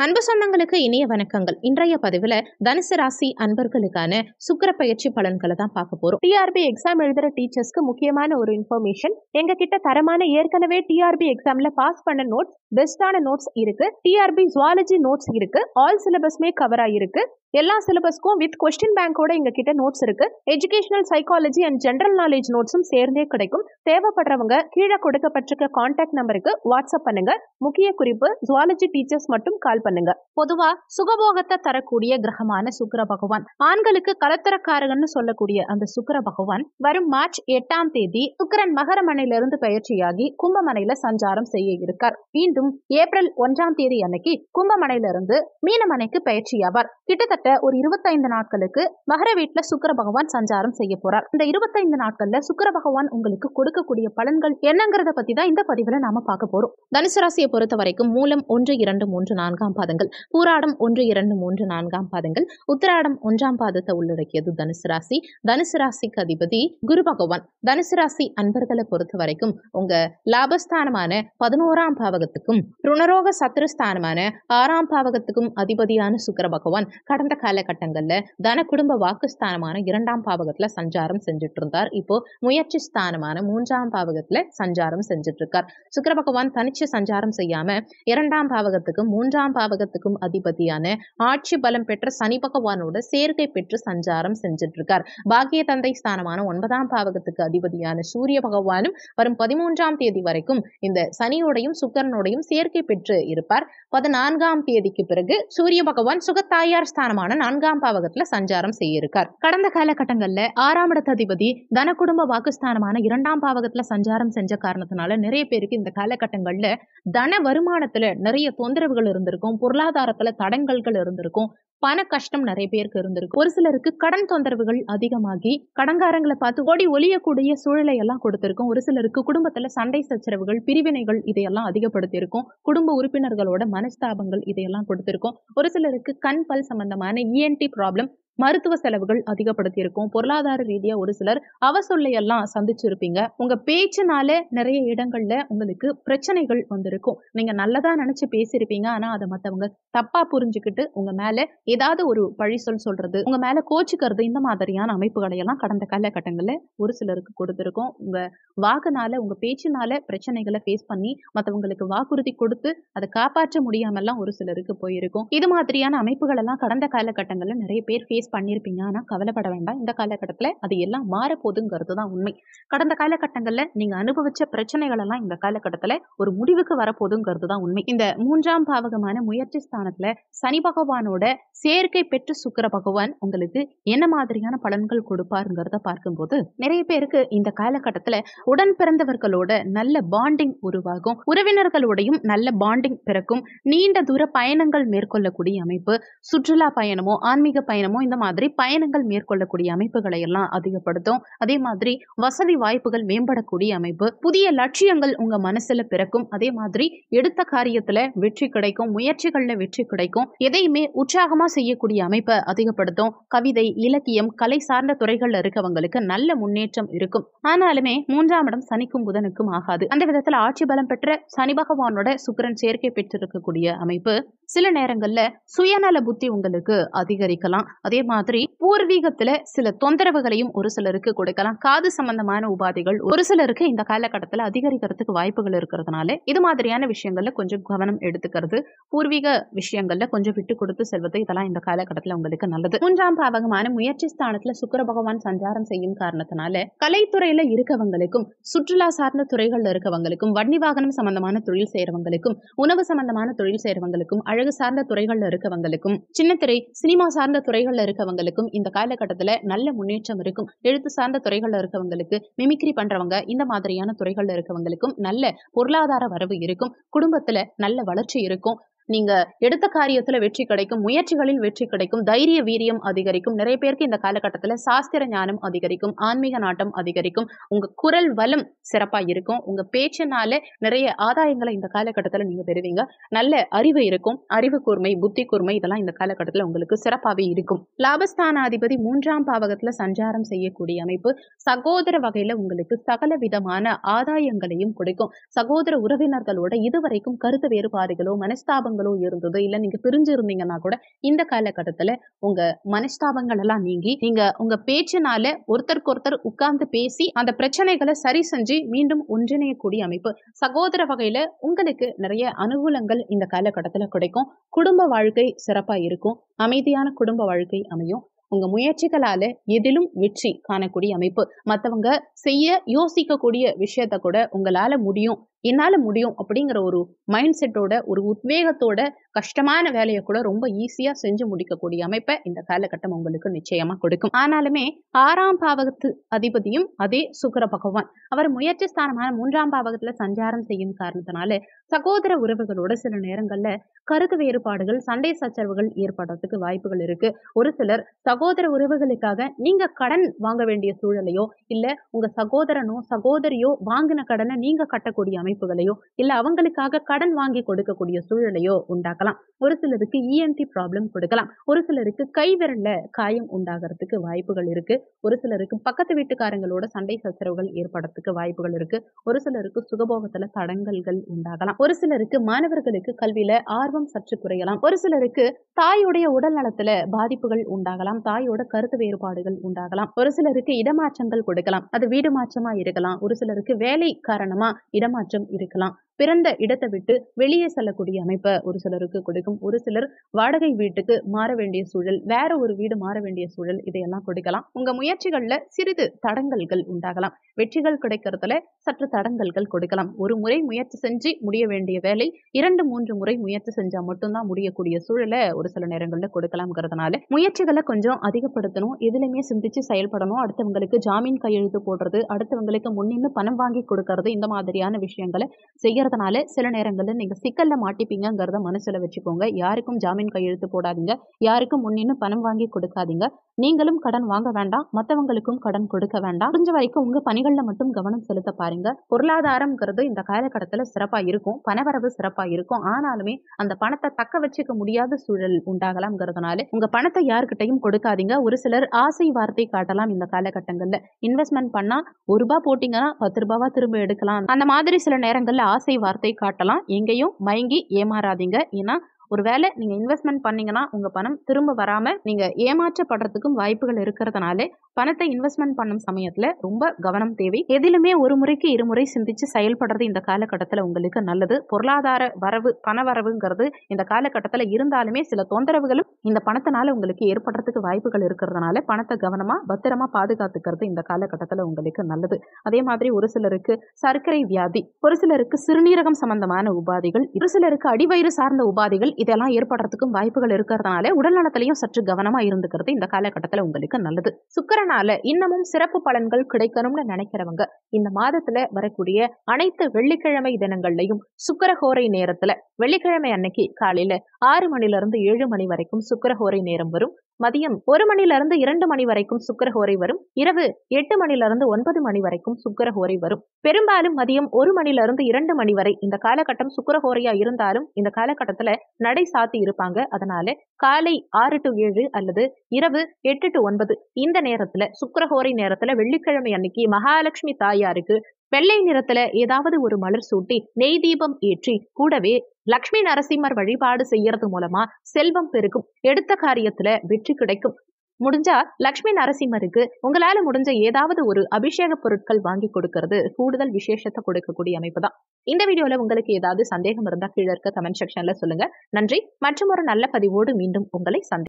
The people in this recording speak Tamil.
அன்பு சொந்தங்களுக்கு இனிய வணக்கங்கள். இன்றைய பதிவுல தனுசு ராசி அன்பர்களுக்கான சுக்கிர பயிற்சி பலன்களை தான் பார்க்க போறோம். டிஆர்பி எக்ஸாம் எழுதுற டீச்சர்ஸ்க்கு முக்கியமான ஒரு இன்ஃபர்மேஷன். எங்க கிட்ட தரமான ஏற்கனவே டிஆர்பி எக்ஸாம்ல பாஸ் பண்ண நோட்ஸ், பெஸ்டான நோட்ஸ் இருக்கு. டிஆர்பி ஜுவாலஜி நோட்ஸ் இருக்கு. ஆல் சிலபஸ்மே கவர் ஆயிருக்கு. எல்லா சிலபஸ்க்கும் வித் கொஸ்டின் பேங்கோட எங்க கிட்ட நோட்ஸ் இருக்கு. Educational psychology and general knowledge நோட்ஸும் சேர்ந்தே கிடைக்கும். தேவைப்படுறவங்க கீழே கொடுக்கப்பட்டிருக்க கான்டாக்ட் நம்பருக்கு வாட்ஸ்அப் பண்ணுங்க. முக்கிய குறிப்பு, ஜுவாலஜி டீச்சர்ஸ் மட்டும் கால் பண்ணுங்க. பொதுவா சுகபோகத்தை தரக்கூடிய கிரகமான சுக்கிர பகவான், ஆண்களுக்கு கலத்தரக்காரகன்னு சொல்லக்கூடிய அந்த சுக்கிர பகவான் வரும் மார்ச் 8ஆம் தேதி சுக்கிரன் மகரமனையிலிருந்து பயிற்சியாகி கும்பமனையில சஞ்சாரம் செய்ய இருக்கார். மீண்டும் ஏப்ரல் 1ஆம் தேதி அன்னைக்கு கும்பமனையிலிருந்து மீனமனைக்கு பயிற்சியாவார். கிட்டத்தட்ட ஒரு 25 நாட்களுக்கு மகர வீட்டுல சுக்கிர பகவான் சஞ்சாரம் செய்ய போறார். இந்த 25 நாட்கள்ல சுக்கிர பகவான் உங்களுக்கு கொடுக்கக்கூடிய பலன்கள் என்னங்கிறத பத்தி தான் இந்த பதிவுல நாம பார்க்க போறோம். தனுசு ராசியை பொறுத்த வரைக்கும் மூலம் 1, 2, 3, 4ஆம் பாதங்கள், பூராடம் 1, 2, 3, 4ஆம் பாதங்கள், உத்திராடம் 1ஆம் பாதத்தை உள்ளடக்கியது தனுசு ராசி. தனுசு ராசிக்கு அதிபதி குரு பகவான். தனுசு ராசி அன்பர்களை பொறுத்த வரைக்கும் உங்க லாபஸ்தானமான 11ஆம் பாவகத்துக்கும் ருணரோக சத்ருஸ்தானமான 6ஆம் பாவகத்துக்கும் அதிபதியான சுக்கிர பகவான் கடந்த காலகட்டங்கள்ல தன குடும்ப வாக்குஸ்தானமான 2ஆம் பாவகத்துல சஞ்சாரம் செஞ்சுட்டு இருந்தார். இப்போ முயற்சி ஸ்தானமான 3ஆம் பாவகத்துல சஞ்சாரம் செஞ்சுட்டு இருக்கார். சுக்கிர பகவான் தனிச்சு சஞ்சாரம் செய்யாம 2ஆம் பாவகத்துக்கும் 3ஆம் பாவகத்துக்கும் அதிபதியான ஆட்சி பலம் பெற்ற சனி பகவானோட சேர்க்கை பெற்று சஞ்சாரம் செஞ்சுட்டு இருக்கார். பாக்கிய தந்தை ஸ்தானமான 9ஆம் பாவகத்துக்கு அதிபதியான சூரிய பகவானும் வரும் 13ஆம் தேதி வரைக்கும் இந்த சனியோடையும் சுக்கிரனோடையும் சேர்க்கை பெற்று இருப்பார். 14ஆம் தேதிக்கு பிறகு சூரிய பகவான் சுகத்தாயார் ஸ்தானமான 4ஆம் பாவகத்துல சஞ்சாரம் செய்ய இருக்கார். கடந்த காலகட்டங்கள்ல 6ஆம் இடத்ததிபதி தன குடும்ப வாக்குஸ்தானமான 2ஆம் பாவகத்துல சஞ்சாரம் செஞ்ச காரணத்தினால நிறைய பேருக்கு இந்த காலகட்டங்கள்ல தன வருமானத்துல நிறைய தொந்தரவுகள் இருந்திருக்கும். பொருளாதாரத்துல தடங்கல்கள் இருந்திருக்கும். பண கஷ்டம் நிறைய பேருக்கு இருந்திருக்கு. ஒரு சிலருக்கு கடன் தொந்தரவுகள் அதிகமாகி கடன்காரங்களை பார்த்து ஓடி ஒளியக்கூடிய சூழலை எல்லாம் கொடுத்திருக்கும். ஒரு சிலருக்கு குடும்பத்துல சண்டை சச்சரவுகள், பிரிவினைகள் இதையெல்லாம் அதிகப்படுத்தி இருக்கும். குடும்ப உறுப்பினர்களோட மனஸ்தாபங்கள் இதையெல்லாம் கொடுத்திருக்கும். ஒரு சிலருக்கு கண் பல் சம்பந்தமான இஎன்டி ப்ராப்ளம், மருத்துவ செலவுகள் அதிகப்படுத்தி இருக்கும். பொருளாதார ரீதியா ஒரு சிலர் அவசொல்லையெல்லாம் சந்திச்சிருப்பீங்க. உங்க பேச்சுனால நிறைய இடங்கள்ல உங்களுக்கு பிரச்சனைகள் வந்திருக்கும். நீங்க நல்லதா நினைச்சு பேசியிருப்பீங்க. ஆனா அதை மத்தவங்க தப்பா புரிஞ்சுக்கிட்டு உங்க மேல ஏதாவது ஒரு பழி சொல்றது, உங்க மேல கோச்சுக்கிறது, இந்த மாதிரியான அமைப்புகளை எல்லாம் கடந்த காலகட்டங்கள்ல ஒரு சிலருக்கு கொடுத்திருக்கும். உங்க வாக்குனால, உங்க பேச்சுனால பிரச்சனைகளை ஃபேஸ் பண்ணி மத்தவங்களுக்கு வாக்குறுதி கொடுத்து அதை காப்பாற்ற முடியாமல்லாம் ஒரு சிலருக்கு போயிருக்கும். இது மாதிரியான அமைப்புகள் எல்லாம் கடந்த காலகட்டங்கள்ல நிறைய பேர் ஃபேஸ் பண்ணியிருப்பீங்க. ஆனா கவலைப்பட வேண்டாம். இந்த காலகட்டத்துல அது எல்லாம் மாறப்போகுதுங்கிறது தான் உண்மை. கடந்த காலகட்டங்கள்ல நீங்க அனுபவிச்ச பிரச்சனைகள் எல்லாம் இந்த காலகட்டத்துல ஒரு முடிவுக்கு வரப்போகுதுங்கிறது தான் உண்மை. இந்த 3ஆம் பாவகமான முயற்சி ஸ்தானத்துல சனி பகவானோட சேர்க்கை பெற்று சுக்கிர பகவான் உங்களுக்கு என்ன மாதிரியான பலன்கள் கொடுப்பாருங்கிறத பார்க்கும்போது நிறைய பேருக்கு இந்த காலகட்டத்துல உடன் பிறந்தவர்களோட நல்ல பாண்டிங் உருவாகும். உறவினர்களோடையும் நல்ல பாண்டிங் பிறக்கும். நீண்ட தூர பயணங்கள் மேற்கொள்ளக்கூடிய அமைப்பு, சுற்றுலா பயணமோ ஆன்மீக பயணமோ இந்த மாதிரி பயணங்கள் மேற்கொள்ளக்கூடிய அமைப்புகளை எல்லாம் அதிகப்படுத்தும். அதே மாதிரி வசதி வாய்ப்புகள் மேம்படக்கூடிய அமைப்பு, புதிய லட்சியங்கள் உங்க மனசுல பிறக்கும். அதே மாதிரி எடுத்த காரியத்துல வெற்றி கிடைக்கும். முயற்சிகள்ல வெற்றி கிடைக்கும். எதையுமே உற்சாகமா செய்யக்கூடிய அமைப்பை அதிகப்படுத்தும். கவிதை, இலக்கியம், கலை சார்ந்த துறைகள்ல இருக்கவங்களுக்கு நல்ல முன்னேற்றம் இருக்கும். ஆனாலுமே 3ஆம் இடம் சனிக்கும் புதனுக்கும் ஆகாது. அந்த விதத்துல ஆட்சி பலம் பெற்ற சனி பகவானோட சுக்கிரன் சேர்க்கை பெற்றிருக்கக்கூடிய அமைப்பு சில நேரங்கள்ல சுயநல புத்தி உங்களுக்கு அதிகரிக்கலாம். அதே மாதிரி பூர்வீகத்துல சில தொந்தரவுகளையும் ஒரு சிலருக்கு கொடுக்கலாம். காது சம்பந்தமான உபாதைகள் ஒரு சிலருக்கு இந்த காலகட்டத்துல அதிகரிக்கிறதுக்கு வாய்ப்புகள் இருக்கிறதுனால இது மாதிரியான விஷயங்கள்ல கொஞ்சம் கவனம் எடுத்துக்கிறது, பூர்வீக விஷயங்கள்ல கொஞ்சம் விட்டு கொடுத்து செல்வது, இதெல்லாம் இந்த காலகட்டத்துல உங்களுக்கு நல்லது. 3ஆம் பாவகமான முயற்சி ஸ்தானத்துல சுக்கிர பகவான் சஞ்சாரம் செய்யும் காரணத்தினால கலைத்துறையில இருக்கவங்களுக்கும், சுற்றுலா சார்ந்த துறைகள்ல இருக்கவங்களுக்கும், வண்டி வாகனம் சம்பந்தமான தொழில் செய்யறவங்களுக்கும், உணவு சம்பந்தமான தொழில் செய்யறவங்களுக்கும், அழகு சார்ந்த துறைகள்ல இருக்கவங்களுக்கும், சின்னத்திரை சினிமா சார்ந்த துறைகள்ல இருக்கவங்களுக்கும் இந்த காலகட்டத்துல நல்ல முன்னேற்றம் இருக்கும். எழுத்து சார்ந்த துறைகள்ல இருக்கவங்களுக்கு, மிமிக்ரி பண்றவங்க, இந்த மாதிரியான துறைகள்ல இருக்கவங்களுக்கும் நல்ல பொருளாதார வரவு இருக்கும். குடும்பத்துல நல்ல வளர்ச்சி இருக்கும். நீங்க எடுத்த காரியத்துல வெற்றி கிடைக்கும். முயற்சிகளில் வெற்றி கிடைக்கும். தைரிய வீரியம் அதிகரிக்கும். நிறைய பேருக்கு இந்த காலகட்டத்துல சாஸ்திர ஞானம் அதிகரிக்கும். ஆன்மீக நாட்டம் அதிகரிக்கும். உங்க குரல் வளம் சிறப்பா இருக்கும். உங்க பேச்சினால நிறைய ஆதாயங்களை இந்த காலகட்டத்துல நீங்க பெறுவீங்க. நல்ல அறிவு இருக்கும். அறிவு கூர்மை, புத்தி கூர்மை இதெல்லாம் இந்த காலகட்டத்துல உங்களுக்கு சிறப்பாவே இருக்கும். லாபஸ்தானாதிபதி 3ஆம் பாவகத்துல சஞ்சாரம் செய்யக்கூடிய அமைப்பு சகோதர வகையில உங்களுக்கு சகல விதமான ஆதாயங்களையும் கொடுக்கும். சகோதர உறவினர்களோட இதுவரைக்கும் கருத்து வேறுபாடுகளோ மனஸ்தாபங்களோ மனஸ்தாபங்களோ இருந்தது, இல்ல நீங்க பிரிஞ்சு இருந்தீங்கன்னா கூட இந்த காலகட்டத்துல உங்க மனஸ்தாபங்கள் எல்லாம் நீங்கி நீங்க உங்க பேச்சினால ஒருத்தருக்கு ஒருத்தர் உட்கார்ந்து பேசி அந்த பிரச்சனைகளை சரி செஞ்சு மீண்டும் ஒன்றிணையக்கூடிய அமைப்பு. சகோதர வகையில உங்களுக்கு நிறைய அனுகூலங்கள் இந்த காலகட்டத்துல கிடைக்கும். குடும்ப வாழ்க்கை சிறப்பா இருக்கும். அமைதியான குடும்ப வாழ்க்கை அமையும். உங்க முயற்சிகளால எதிலும் வெற்றி காணக்கூடிய அமைப்பு. மத்தவங்க செய்ய யோசிக்கக்கூடிய விஷயத்த கூட உங்களால முடியும், என்னால முடியும் அப்படிங்கிற ஒரு மைண்ட் செட்டோட, ஒரு உத்வேகத்தோட கஷ்டமான வேலையை கூட ரொம்ப ஈஸியா செஞ்சு முடிக்கக்கூடிய அமைப்பை இந்த காலகட்டம் உங்களுக்கு நிச்சயமா கொடுக்கும். ஆனாலுமே 6ஆம் பாவகத்து அதிபதியும் அதே சுக்கிர பகவான். அவர் முயற்சி ஸ்தானமான 3ஆம் பாவகத்துல சஞ்சாரம் செய்யும் காரணத்தினால சகோதர உறவுகளோட சில நேரங்கள்ல கருத்து வேறுபாடுகள், சண்டை சச்சரவுகள் ஏற்படுறதுக்கு வாய்ப்புகள் இருக்கு. ஒரு சிலர் சகோதர உறவுகளுக்காக நீங்க கடன் வாங்க வேண்டிய சூழலையோ, இல்ல உங்க சகோதரனோ சகோதரியோ வாங்கின கடனை நீங்க கட்டக்கூடிய அமைப்புகளையோ, இல்ல அவங்களுக்காக கடன் வாங்கி கொடுக்கக்கூடிய சூழலையோ உண்டாக்கலாம். ஒரு சிலருக்கு இஎன்டி ப்ராப்ளம் கொடுக்கலாம். ஒரு சிலருக்கு கை விரல்ல காயம் உண்டாகிறதுக்கு வாய்ப்புகள் இருக்கு. ஒரு சிலருக்கு பக்கத்து வீட்டுக்காரங்களோட சண்டை சச்சரவுகள் ஏற்படுறதுக்கு வாய்ப்புகள் இருக்கு. ஒரு சிலருக்கு சுகபோகத்துல தடங்கல்கள் உண்டாகலாம். ஒரு சிலருக்கு மாணவர்களுக்கு கல்வியில ஆர்வம் சற்று குறையலாம். ஒரு சிலருக்கு தாயுடைய உடல் நலத்துல பாதிப்புகள் உண்டாகலாம். தாயோட கருத்து வேறுபாடுகள் உண்டாகலாம். ஒரு சிலருக்கு இடமாற்றங்கள் கொடுக்கலாம். அது வீடு மாற்றமா இருக்கலாம். ஒரு சிலருக்கு வேலை காரணமா இடமாற்றம் இருக்கலாம். பிறந்த இடத்தை விட்டு வெளியே செல்லக்கூடிய அமைப்பை ஒரு சிலருக்கு கொடுக்கும். ஒரு சிலர் வாடகை வீட்டுக்கு மாற வேண்டிய சூழல், வேற ஒரு வீடு மாற வேண்டிய சூழல், இதையெல்லாம் கொடுக்கலாம். உங்க முயற்சிகள்ல சிறிது தடங்கல்கள் உண்டாகலாம். வெற்றிகள் கிடைக்கிறதுல சற்று தடங்கல்கள் கொடுக்கலாம். ஒரு முறை முயற்சி செஞ்சு முடிய வேண்டிய வேலை 2-3 முறை முயற்சி செஞ்சா மட்டும்தான் முடியக்கூடிய சூழலை ஒரு சில நேரங்கள்ல கொடுக்கலாம்ங்கிறதுனால முயற்சிகளை கொஞ்சம் அதிகப்படுத்தணும். எதுலையுமே சிந்திச்சு செயல்படணும். அடுத்தவங்களுக்கு ஜாமீன் கையெழுத்து போடுறது, அடுத்தவங்களுக்கு முன்னின்னு பணம் வாங்கி கொடுக்கறது, இந்த மாதிரியான விஷயங்களை செய்யறதுனால சில நேரங்கள்ல நீங்க சிக்கல்ல மாட்டிப்பீங்கிறத மனசுல வச்சுக்கோங்க. யாருக்கும் ஜாமீன் கையெழுத்து போடாதீங்க. யாருக்கும் முன்னின்னு பணம் வாங்கி கொடுக்காதீங்க. நீங்களும் கடன் வாங்க வேண்டாம், மற்றவங்களுக்கும் கடன் கொடுக்க வேண்டாம். முடிஞ்ச வரைக்கும் உங்க பணிகள்ல மட்டும் கவனம் செலுத்த பாருங்க. பொருளாதாரம்ங்கிறது இந்த காலகட்டத்துல சிறப்பா இருக்கும். பணவரவு சிறப்பா இருக்கும். ஆனாலுமே அந்த பணத்தை தக்க வச்சுக்க முடியாத சூழல் உண்டாகலாம்ங்கிறதுனால உங்க பணத்தை யாருக்கிட்டையும் கொடுக்காதீங்க. ஒரு சிலர் ஆசை வார்த்தை காட்டலாம். இந்த காலகட்டங்கள்ல இன்வெஸ்ட்மெண்ட் பண்ணா ₹1 போட்டீங்கன்னா ₹10 திரும்ப எடுக்கலாம். அந்த மாதிரி சில நேரங்கள்ல ஆசை வார்த்தை காட்டலாம். எங்கேயும் மயங்கி ஏமாறாதீங்க. ஏன்னா ஒருவேளை நீங்க இன்வெஸ்ட்மெண்ட் பண்ணீங்கன்னா உங்க பணம் திரும்ப வராம நீங்க ஏமாற்றப்படுறதுக்கும் வாய்ப்புகள் இருக்கிறதுனால பணத்தை இன்வெஸ்ட்மெண்ட் பண்ணும் சமயத்துல ரொம்ப கவனம் தேவை. எதிலுமே ஒரு முறைக்கு இருமுறை சிந்திச்சு செயல்படுறது இந்த காலகட்டத்துல உங்களுக்கு நல்லது. பொருளாதார வரவு, பண வரவுங்கிறது இந்த காலகட்டத்துல இருந்தாலுமே சில தொந்தரவுகளும் இந்த பணத்தினால உங்களுக்கு ஏற்படுறதுக்கு வாய்ப்புகள் இருக்கிறதுனால பணத்தை கவனமா பத்திரமா பாதுகாத்துக்கிறது இந்த காலகட்டத்துல உங்களுக்கு நல்லது. அதே மாதிரி ஒரு சிலருக்கு சர்க்கரை வியாதி, ஒரு சிலருக்கு சிறுநீரகம் சம்பந்தமான உபாதைகள், ஒரு சிலருக்கு அடிவயிறு சார்ந்த உபாதைகள், இதெல்லாம் ஏற்படுறதுக்கும் வாய்ப்புகள் இருக்கிறதுனால உடல் நலத்திலையும் சற்று கவனமா இருந்துக்கிறது இந்த காலகட்டத்துல உங்களுக்கு நல்லது. சுக்கிரனால இன்னமும் சிறப்பு பலன்கள் கிடைக்கணும்னு நினைக்கிறவங்க இந்த மாதத்துல வரக்கூடிய அனைத்து வெள்ளிக்கிழமை தினங்கள்லயும் சுக்கிரஹோரை நேரத்துல, வெள்ளிக்கிழமை அன்னைக்கு காலையில 6 மணிலிருந்து 7 மணி வரைக்கும் சுக்கிரஹோரை நேரம் வரும். மதியம் 1 மணிலிருந்து 2 மணி வரைக்கும் சுக்கிரஹோரை வரும். இரவு 8 மணிலிருந்து 9 மணி வரைக்கும் சுக்கிரஹோரை வரும். பெரும்பாலும் மதியம் 1 மணிலிருந்து 2 மணி வரை இந்த காலகட்டம் சுக்கிரஹோரையா இருந்தாலும் இந்த காலகட்டத்துல நடை சாத்தி இருப்பாங்க. அதனால காலை 6 to 7 அல்லது இரவு 8 to 9 இந்த நேரத்துல சுக்கிரஹோரை நேரத்துல வெள்ளிக்கிழமை அன்னைக்கு மகாலட்சுமி தாயாருக்கு வெள்ளை நிறத்துல ஏதாவது ஒரு மலர் சூட்டி நெய் தீபம் ஏற்றி கூடவே லக்ஷ்மி நரசிம்மர் வழிபாடு செய்யறது மூலமா செல்வம் பெருகும். எடுத்த காரியத்துல வெற்றி கிடைக்கும். முடிஞ்சா லக்ஷ்மி நரசிம்மருக்கு உங்களால முடிஞ்ச ஏதாவது ஒரு அபிஷேக பொருட்கள் வாங்கி கொடுக்கறது கூடுதல் விசேஷத்தை கொடுக்கக்கூடிய அமைப்பு தான். இந்த வீடியோல உங்களுக்கு ஏதாவது சந்தேகம் இருந்தா கீழே இருக்க கமெண்ட் செக்ஷன்ல சொல்லுங்க. நன்றி. மற்றும் ஒரு நல்ல பதிவோடு மீண்டும் உங்களை சந்திக்கிறேன்.